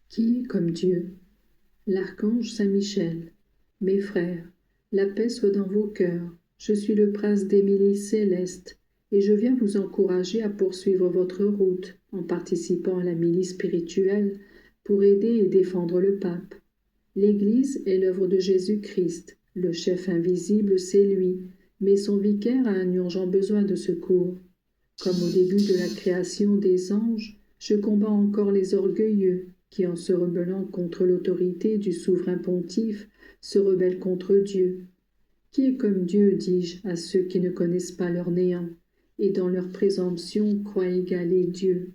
Qui est comme Dieu? L'archange Saint-Michel. Mes frères, la paix soit dans vos cœurs. Je suis le prince d'Émilie céleste, et je viens vous encourager à poursuivre votre route en participant à la milice spirituelle pour aider et défendre le pape. L'Église est l'œuvre de Jésus-Christ. Le chef invisible, c'est lui, mais son vicaire a un urgent besoin de secours. Comme au début de la création des anges, je combats encore les orgueilleux qui, en se rebellant contre l'autorité du souverain pontife, se rebellent contre Dieu. Qui est comme Dieu, dis-je, à ceux qui ne connaissent pas leur néant, et dans leur présomption croient égaler Dieu?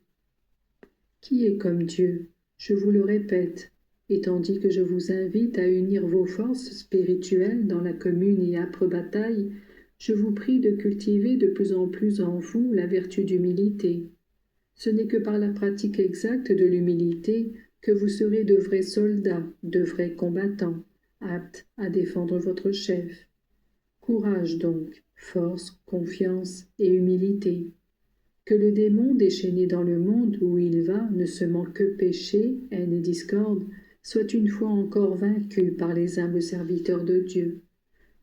Qui est comme Dieu? Je vous le répète, et tandis que je vous invite à unir vos forces spirituelles dans la commune et âpre bataille, je vous prie de cultiver de plus en plus en vous la vertu d'humilité. Ce n'est que par la pratique exacte de l'humilité que vous serez de vrais soldats, de vrais combattants, aptes à défendre votre chef. Courage donc, force, confiance et humilité. Que le démon déchaîné dans le monde où il va, ne semant que péché, haine et discorde, soit une fois encore vaincu par les humbles serviteurs de Dieu.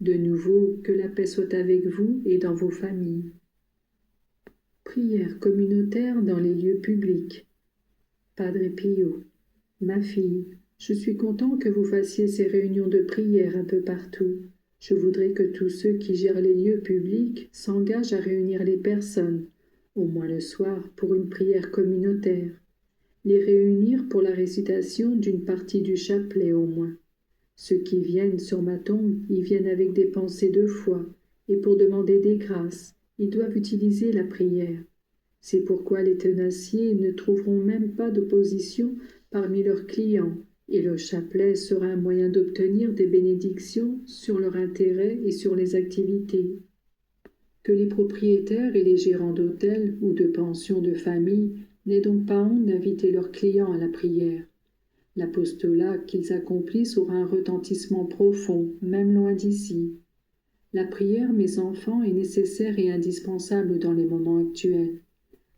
De nouveau, que la paix soit avec vous et dans vos familles. Prière communautaire dans les lieux publics. Padre Pio, ma fille, je suis content que vous fassiez ces réunions de prière un peu partout. Je voudrais que tous ceux qui gèrent les lieux publics s'engagent à réunir les personnes, au moins le soir, pour une prière communautaire. Les réunir pour la récitation d'une partie du chapelet au moins. Ceux qui viennent sur ma tombe y viennent avec des pensées de foi, et pour demander des grâces, ils doivent utiliser la prière. C'est pourquoi les tenaciers ne trouveront même pas d'opposition parmi leurs clients, et le chapelet sera un moyen d'obtenir des bénédictions sur leur intérêt et sur les activités. Que les propriétaires et les gérants d'hôtels ou de pensions de famille n'aient donc pas honte d'inviter leurs clients à la prière. L'apostolat qu'ils accomplissent aura un retentissement profond, même loin d'ici. La prière, mes enfants, est nécessaire et indispensable dans les moments actuels.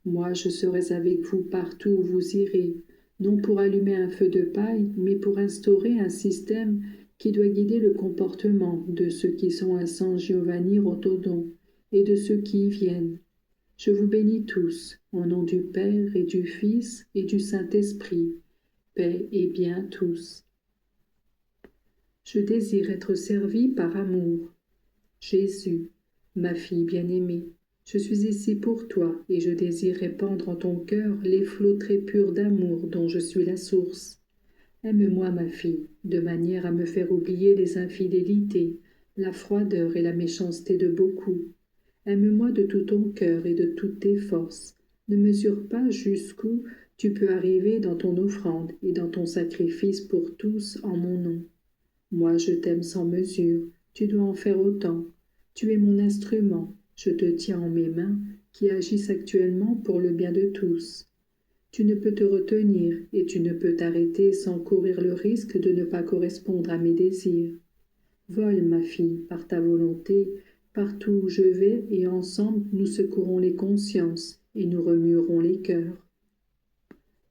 Moi, je serai avec vous partout où vous irez, non pour allumer un feu de paille, mais pour instaurer un système qui doit guider le comportement de ceux qui sont à San Giovanni Rotodon et de ceux qui y viennent. Je vous bénis tous, au nom du Père et du Fils et du Saint-Esprit. Paix et bien tous. Je désire être servi par amour. Jésus, ma fille bien-aimée, je suis ici pour toi et je désire répandre en ton cœur les flots très purs d'amour dont je suis la source. Aime-moi, ma fille, de manière à me faire oublier les infidélités, la froideur et la méchanceté de beaucoup. Aime-moi de tout ton cœur et de toutes tes forces. Ne mesure pas jusqu'où tu peux arriver dans ton offrande et dans ton sacrifice pour tous en mon nom. Moi, je t'aime sans mesure, tu dois en faire autant. Tu es mon instrument, je te tiens en mes mains, qui agissent actuellement pour le bien de tous. Tu ne peux te retenir et tu ne peux t'arrêter sans courir le risque de ne pas correspondre à mes désirs. Vole, ma fille, par ta volonté, partout où je vais, et ensemble nous secourons les consciences et nous remuerons les cœurs.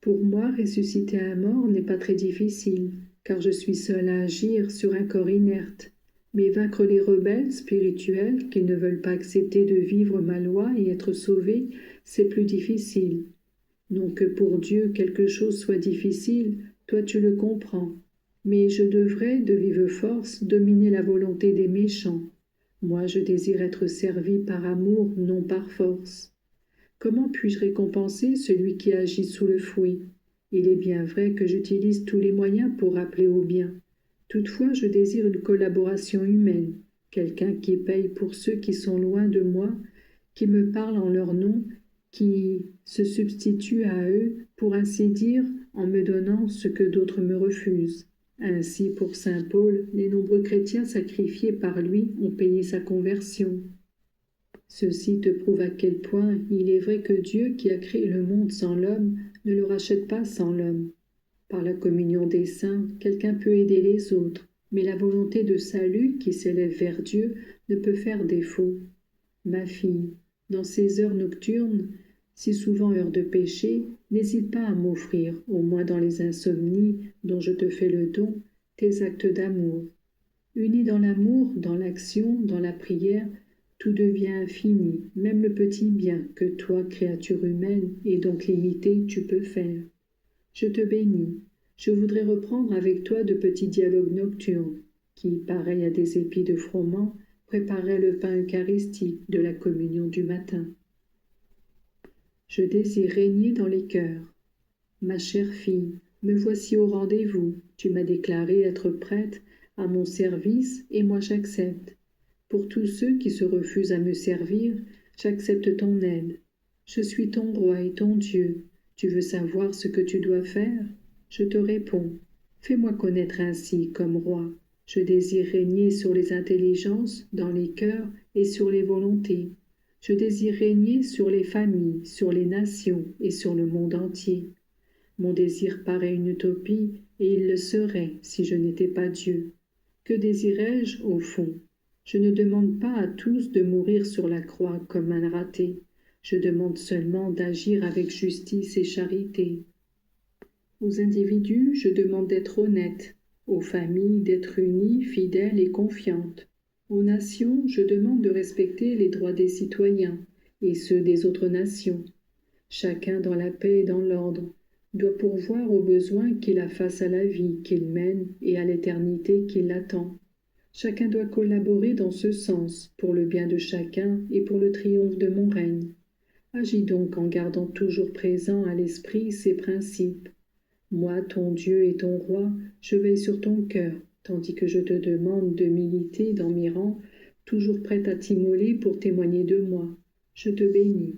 Pour moi, ressusciter un mort n'est pas très difficile, car je suis seule à agir sur un corps inerte. Mais vaincre les rebelles spirituels qui ne veulent pas accepter de vivre ma loi et être sauvés, c'est plus difficile. Non que pour Dieu quelque chose soit difficile, toi tu le comprends. Mais je devrais, de vive force, dominer la volonté des méchants. Moi, je désire être servi par amour, non par force. Comment puis-je récompenser celui qui agit sous le fouet? Il est bien vrai que j'utilise tous les moyens pour rappeler au bien. Toutefois, je désire une collaboration humaine, quelqu'un qui paye pour ceux qui sont loin de moi, qui me parle en leur nom, qui se substitue à eux, pour ainsi dire, en me donnant ce que d'autres me refusent. Ainsi, pour saint Paul, les nombreux chrétiens sacrifiés par lui ont payé sa conversion. Ceci te prouve à quel point il est vrai que Dieu, qui a créé le monde sans l'homme, ne le rachète pas sans l'homme. Par la communion des saints, quelqu'un peut aider les autres, mais la volonté de salut qui s'élève vers Dieu ne peut faire défaut. Ma fille, dans ces heures nocturnes, Si souvent heure de péché, n'hésite pas à m'offrir, au moins dans les insomnies dont je te fais le don, tes actes d'amour. Unis dans l'amour, dans l'action, dans la prière, tout devient infini, même le petit bien que toi, créature humaine, et donc limitée, tu peux faire. Je te bénis. Je voudrais reprendre avec toi de petits dialogues nocturnes, qui, pareils à des épis de froment, préparaient le pain eucharistique de la communion du matin. Je désire régner dans les cœurs. Ma chère fille, me voici au rendez-vous. Tu m'as déclaré être prête à mon service et moi j'accepte. Pour tous ceux qui se refusent à me servir, j'accepte ton aide. Je suis ton roi et ton Dieu. Tu veux savoir ce que tu dois faire? Je te réponds. Fais-moi connaître ainsi comme roi. Je désire régner sur les intelligences, dans les cœurs et sur les volontés. Je désire régner sur les familles, sur les nations et sur le monde entier. Mon désir paraît une utopie, et il le serait si je n'étais pas Dieu. Que désirais-je, au fond? Je ne demande pas à tous de mourir sur la croix comme un raté. Je demande seulement d'agir avec justice et charité. Aux individus, je demande d'être honnêtes. Aux familles, d'être unies, fidèles et confiantes. Aux nations, je demande de respecter les droits des citoyens et ceux des autres nations. Chacun dans la paix et dans l'ordre doit pourvoir aux besoins qu'il a face à la vie qu'il mène et à l'éternité qui l'attend. Chacun doit collaborer dans ce sens, pour le bien de chacun et pour le triomphe de mon règne. Agis donc en gardant toujours présent à l'esprit ces principes. Moi, ton Dieu et ton roi, je veille sur ton cœur, tandis que je te demande de militer dans mes rangs, toujours prête à t'immoler pour témoigner de moi. Je te bénis.